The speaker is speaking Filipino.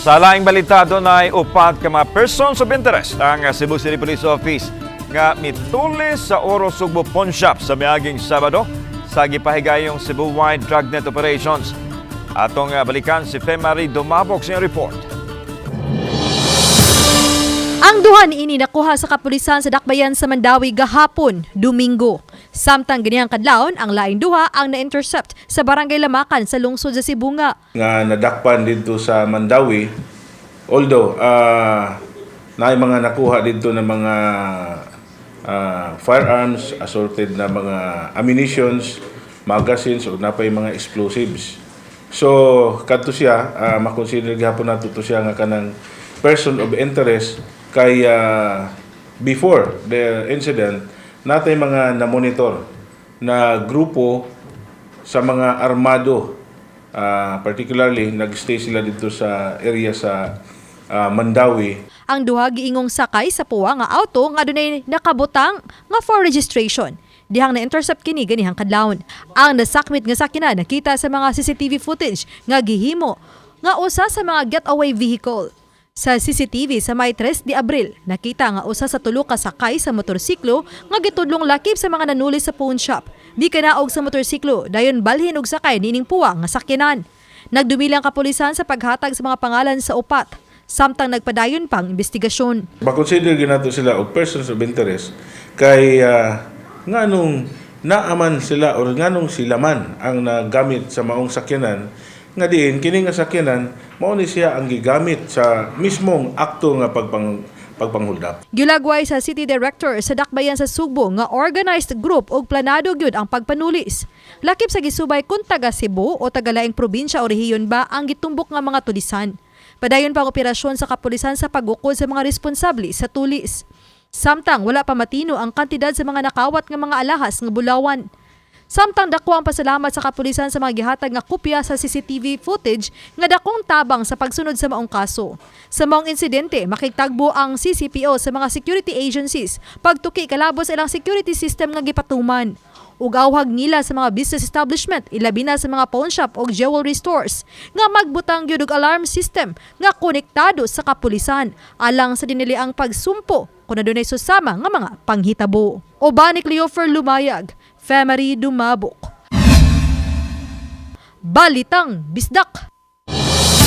Sa laing balita doon ay upat ka mga persons of interest ang Cebu City Police Office nga mitulis sa Oro Sugbo Pawn Shop sa miaging Sabado sa gipahigayong Cebu-wide dragnet operations. Atong balikan si Femari Dumabok sa iyong report. Ang duha niini nakuha sa kapulisan sa Dakbayan sa Mandawi gahapon, Domingo. Samtang ganihang kadlawon, ang laing duha ang na-intercept sa Barangay Lamakan sa lungsod sa Cebu nga. Nga nadakpan dito sa Mandawi, although na mga nakuha dito ng mga firearms, assorted na mga ammunitions, magazines o napay mga explosives. So kadto siya makonsider gihapon nato to siya nga kanang person of interest kay before the incident natay mga na-monitor na grupo sa mga armado, particularly nagstay sila dito sa area sa Mandawi. Ang duha giingong sakay sa puwa nga auto nga adunay nakabutang nga for registration. Dihang na-intercept kini ganihang kadlawon. Ang nasakmit nga sakyanan nakita sa mga CCTV footage nga gihimo nga usa sa mga getaway vehicle. Sa CCTV sa May 3 de Abril, nakita nga usa sa tulo ka sakay sa motorsiklo nga gitudlong lakip sa mga nanuli sa pawn shop. Di kanaog sa motorsiklo, dayon balhin og sakay nining puwa nga sakyanan. Nagdumilang kapulisan sa paghatag sa mga pangalan sa upat, samtang nagpadayon pang investigasyon. Makonsider ginato sila og persons of interest kay nganong naaman sila o nganong sila man ang nagamit sa maong sakyanan nga diin kini nga sakyanan mao ni siya ang gigamit sa mismong akto nga pagpanghuldak. Gilagway sa City Director sa Dakbayan sa Sugbo nga organized group og planado gyud ang pagpanulis. Lakip sa gisubay kung taga Cebu o taga laing probinsya o rehiyon ba ang gitumbok nga mga tulisan. Padayon pang operasyon sa kapulisan sa pag-ukod sa mga responsable sa tulis. Samtang wala pa matino ang kantidad sa mga nakawat nga mga alahas nga bulawan. Samtang dako ang pasalamat sa kapulisan sa mga gihatag nga kopya sa CCTV footage nga dakong tabang sa pagsunod sa maong kaso. Sa maong insidente, makitagbo ang CCPO sa mga security agencies pagtuki kalabos ilang security system nga gipatuman. Ug awhag nila sa mga business establishment, ilabi na sa mga pawn shop o jewelry stores nga magbutang gyud og alarm system nga konektado sa kapulisan alang sa dinili ang pagsumpo kung adunay susama nga mga panghitabo. Oba ni Cleofer Lumayag, Femari Dumabok. Balitang Bisdak.